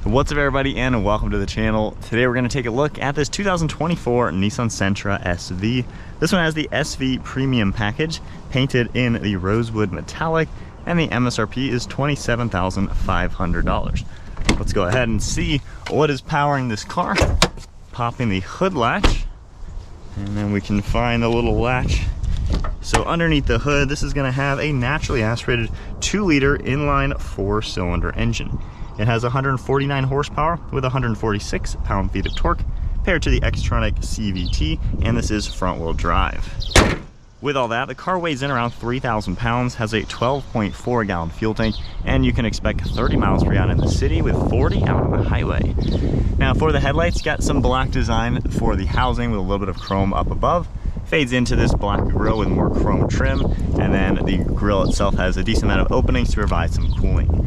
What's up everybody, and welcome to the channel. Today we're going to take a look at this 2024 Nissan Sentra SV. This one has the SV Premium package, painted in the Rosewood Metallic, and the MSRP is $27,500. Let's go ahead and see what is powering this car. Popping the hood latch, and then we can find the little latch. So underneath the hood, this is going to have a naturally aspirated 2-liter inline 4-cylinder engine. It has 149 horsepower with 146 pound-feet of torque paired to the Xtronic CVT, and this is front-wheel drive. With all that, the car weighs in around 3,000 pounds, has a 12.4 gallon fuel tank, and you can expect 30 miles per gallon in the city with 40 out on the highway. Now for the headlights, got some black design for the housing with a little bit of chrome up above. Fades into this black grille with more chrome trim, and then the grille itself has a decent amount of openings to provide some cooling.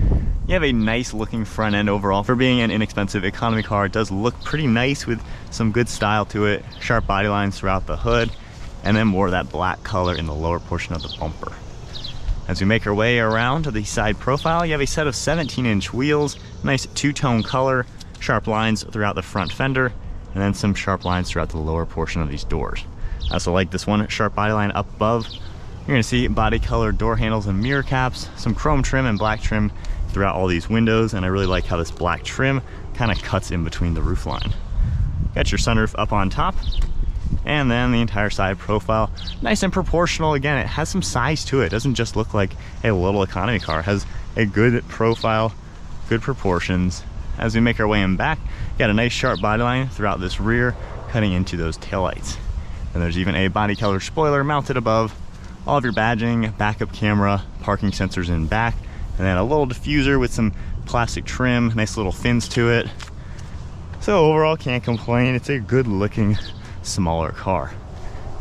You have a nice looking front end overall. For being an inexpensive economy car, it does look pretty nice with some good style to it, sharp body lines throughout the hood, and then more of that black color in the lower portion of the bumper. As we make our way around to the side profile, you have a set of 17-inch wheels, nice two-tone color, sharp lines throughout the front fender, and then some sharp lines throughout the lower portion of these doors. I also like this one sharp body line up above. You're gonna see body color door handles and mirror caps, some chrome trim and black trim throughout all these windows, and I really like how this black trim kind of cuts in between the roof line. Got your sunroof up on top, and then the entire side profile, nice and proportional. Again, it has some size to it. It doesn't just look like a little economy car. It has a good profile, good proportions. As we make our way in back, got a nice sharp body line throughout this rear, cutting into those taillights. And there's even a body color spoiler mounted above. All of your badging, backup camera, parking sensors in back, and then a little diffuser with some plastic trim, nice little fins to it. So overall, can't complain. It's a good looking smaller car.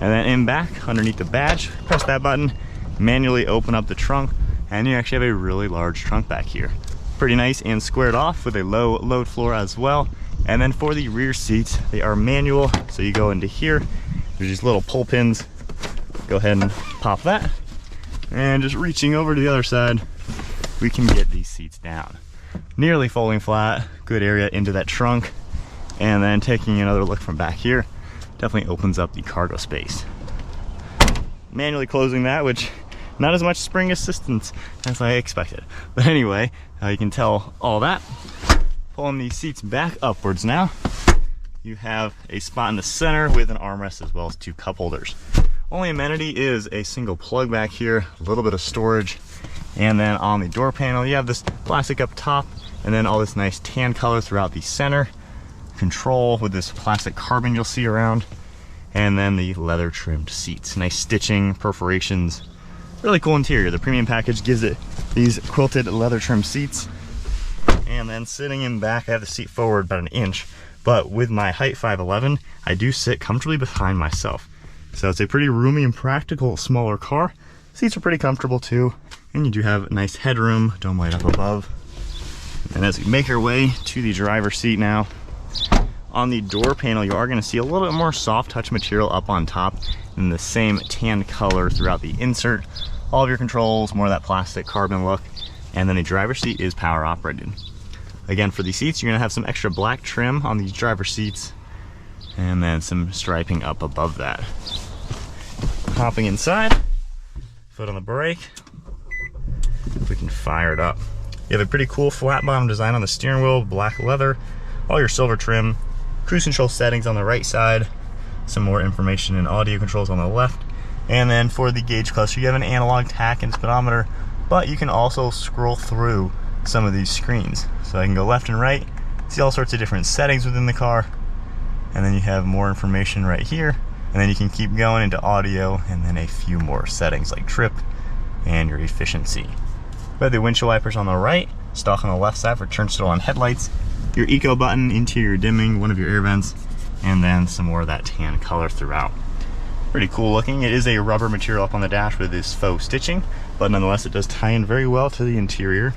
And then in back, underneath the badge, press that button, manually open up the trunk, and you actually have a really large trunk back here. Pretty nice and squared off with a low load floor as well. And then for the rear seats, they are manual, so you go into here, there's these little pull pins. Go ahead and pop that, and just reaching over to the other side, we can get these seats down. Nearly folding flat, good area into that trunk. And then taking another look from back here, definitely opens up the cargo space. Manually closing that, which not as much spring assistance as I expected. But anyway, you can tell all that. Pulling these seats back upwards now, you have a spot in the center with an armrest as well as 2 cup holders. Only amenity is a single plug back here, a little bit of storage. And then on the door panel, you have this plastic up top, and then all this nice tan color throughout the center. Control with this plastic carbon you'll see around, and then the leather trimmed seats. Nice stitching, perforations, really cool interior. The premium package gives it these quilted leather trimmed seats. And then sitting in back, I have the seat forward about 1 inch, but with my height 5'11", I do sit comfortably behind myself. So it's a pretty roomy and practical smaller car. Seats are pretty comfortable too, and you do have nice headroom, dome light up above. And as we make our way to the driver's seat now, on the door panel, you are going to see a little bit more soft touch material up on top in the same tan color throughout the insert. All of your controls, more of that plastic carbon look, and then the driver's seat is power operated. Again, for the seats, you're going to have some extra black trim on these driver's seats, and then some striping up above that. Hopping inside, foot on the brake, we can fire it up. You have a pretty cool flat bottom design on the steering wheel, black leather, all your silver trim, cruise control settings on the right side, some more information and audio controls on the left, and then for the gauge cluster, you have an analog tach and speedometer, but you can also scroll through some of these screens. So I can go left and right, see all sorts of different settings within the car, and then you have more information right here, and then you can keep going into audio, and then a few more settings like trip and your efficiency. We have the windshield wipers on the right, stock on the left side for turn signal on headlights, your eco button, interior dimming, one of your air vents, and then some more of that tan color throughout. Pretty cool looking. It is a rubber material up on the dash with this faux stitching, but nonetheless it does tie in very well to the interior.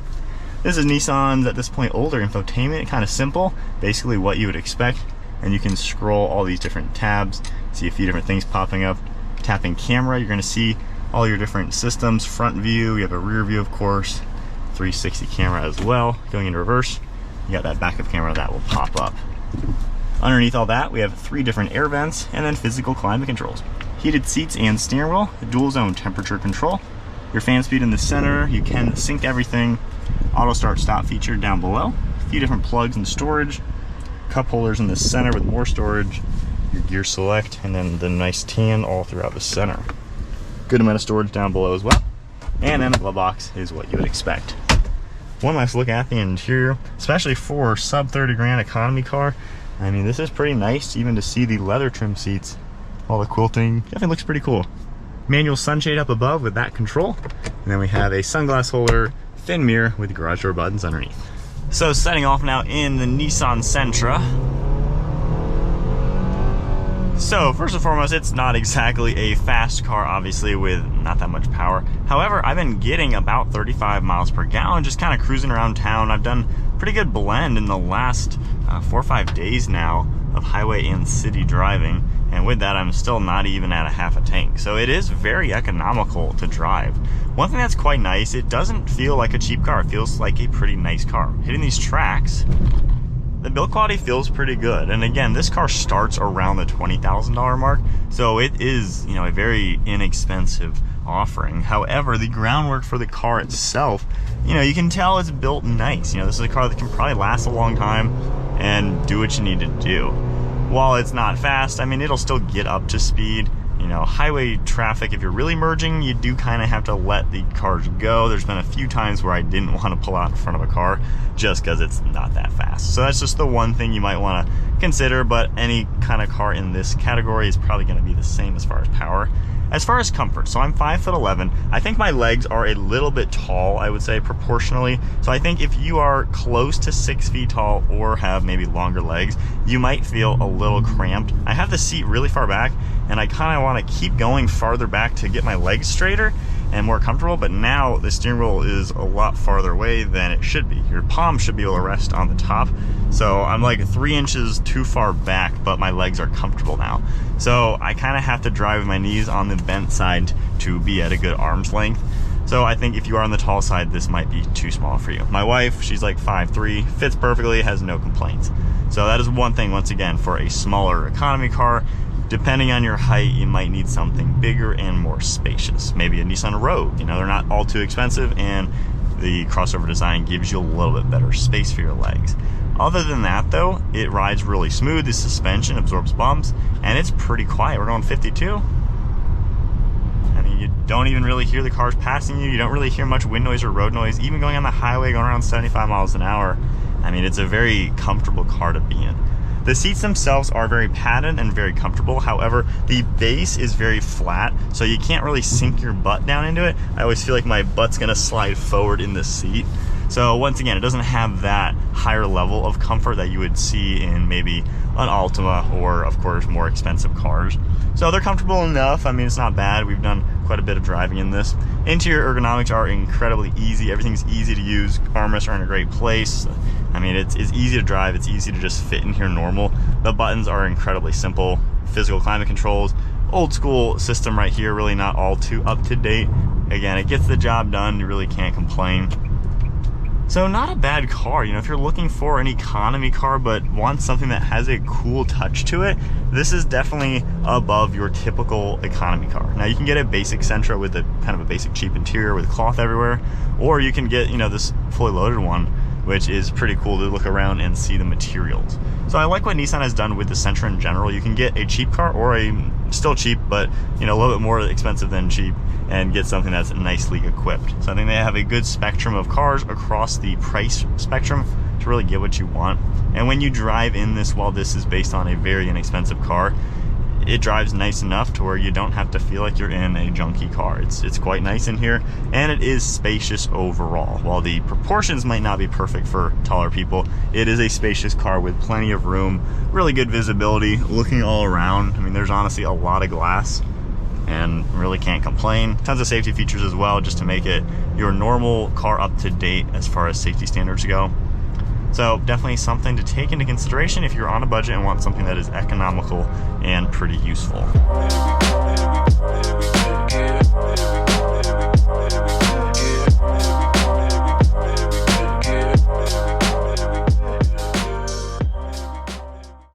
This is Nissan's, at this point, older infotainment, kind of simple, basically what you would expect. And you can scroll all these different tabs, see a few different things popping up. Tapping camera, you're going to see all your different systems, front view, you have a rear view of course, 360 camera as well, going into reverse. you got that backup camera that will pop up. Underneath all that, we have 3 different air vents and then physical climate controls. Heated seats and steering wheel, dual zone temperature control, your fan speed in the center, you can sync everything, auto start stop feature down below, a few different plugs and storage, cup holders in the center with more storage, your gear select, and then the nice tan all throughout the center. Good amount of storage down below as well. And then the glove box is what you would expect. One last look at the interior, especially for sub 30 grand economy car. I mean, this is pretty nice even to see the leather trim seats. All the quilting definitely looks pretty cool. Manual sunshade up above with that control. And then we have a sunglass holder, thin mirror with garage door buttons underneath. So setting off now in the Nissan Sentra. So first and foremost, it's not exactly a fast car, obviously, with not that much power. However, I've been getting about 35 miles per gallon, just kind of cruising around town. I've done pretty good blend in the last 4 or 5 days now of highway and city driving. And with that, I'm still not even at a half a tank. So it is very economical to drive. One thing that's quite nice, it doesn't feel like a cheap car. It feels like a pretty nice car. Hitting these tracks, the build quality feels pretty good. And again, this car starts around the $20,000 mark. So it is, you know, a very inexpensive offering. However, the groundwork for the car itself, you know, you can tell it's built nice. You know, this is a car that can probably last a long time and do what you need to do. While it's not fast, I mean, it'll still get up to speed. You know, highway traffic, if you're really merging, you do kind of have to let the cars go. There's been a few times where I didn't want to pull out in front of a car just because it's not that fast. So that's just the one thing you might want to consider, but any kind of car in this category is probably going to be the same as far as power. As far as comfort, so I'm 5'11". I think my legs are a little bit tall, I would say, proportionally. So I think if you are close to 6 feet tall or have maybe longer legs, you might feel a little cramped. I have the seat really far back, and I kind of want to keep going farther back to get my legs straighter and more comfortable, but now the steering wheel is a lot farther away than it should be. Your palm should be able to rest on the top. So I'm like 3 inches too far back, but my legs are comfortable now. So I kind of have to drive with my knees on the bent side to be at a good arm's length. So I think if you are on the tall side, this might be too small for you. My wife, she's like 5'3", fits perfectly, has no complaints. So that is one thing, once again, for a smaller economy car. Depending on your height, you might need something bigger and more spacious. Maybe a Nissan Rogue, you know, they're not all too expensive, and the crossover design gives you a little bit better space for your legs. Other than that though, it rides really smooth, the suspension absorbs bumps, and it's pretty quiet. We're going 52. I mean, you don't even really hear the cars passing you, you don't really hear much wind noise or road noise, even going on the highway, going around 75 miles an hour. I mean, it's a very comfortable car to be in. The seats themselves are very padded and very comfortable. However, the base is very flat, so you can't really sink your butt down into it. I always feel like my butt's gonna slide forward in the seat. So once again, it doesn't have that higher level of comfort that you would see in maybe an Altima or, of course, more expensive cars. So they're comfortable enough. I mean, it's not bad. We've done quite a bit of driving in this. Interior ergonomics are incredibly easy. Everything's easy to use. Armrests are in a great place. I mean, it's easy to drive. It's easy to just fit in here normal. The buttons are incredibly simple. Physical climate controls. Old school system right here, really not all too up to date. Again, it gets the job done. You really can't complain. So not a bad car, you know, if you're looking for an economy car but want something that has a cool touch to it, this is definitely above your typical economy car. Now you can get a basic Sentra with a kind of a basic cheap interior with cloth everywhere, or you can get, you know, this fully loaded one, which is pretty cool to look around and see the materials. So I like what Nissan has done with the Sentra in general. You can get a cheap car or a still cheap, but you know, a little bit more expensive than cheap, and get something that's nicely equipped. So I think they have a good spectrum of cars across the price spectrum to really get what you want. And when you drive in this, while this is based on a very inexpensive car, it drives nice enough to where you don't have to feel like you're in a junky car. It's quite nice in here, and it is spacious overall. While the proportions might not be perfect for taller people, it is a spacious car with plenty of room, really good visibility, looking all around. I mean, there's honestly a lot of glass, and really can't complain. Tons of safety features as well, just to make it your normal car up to date as far as safety standards go. So definitely something to take into consideration if you're on a budget and want something that is economical and pretty useful.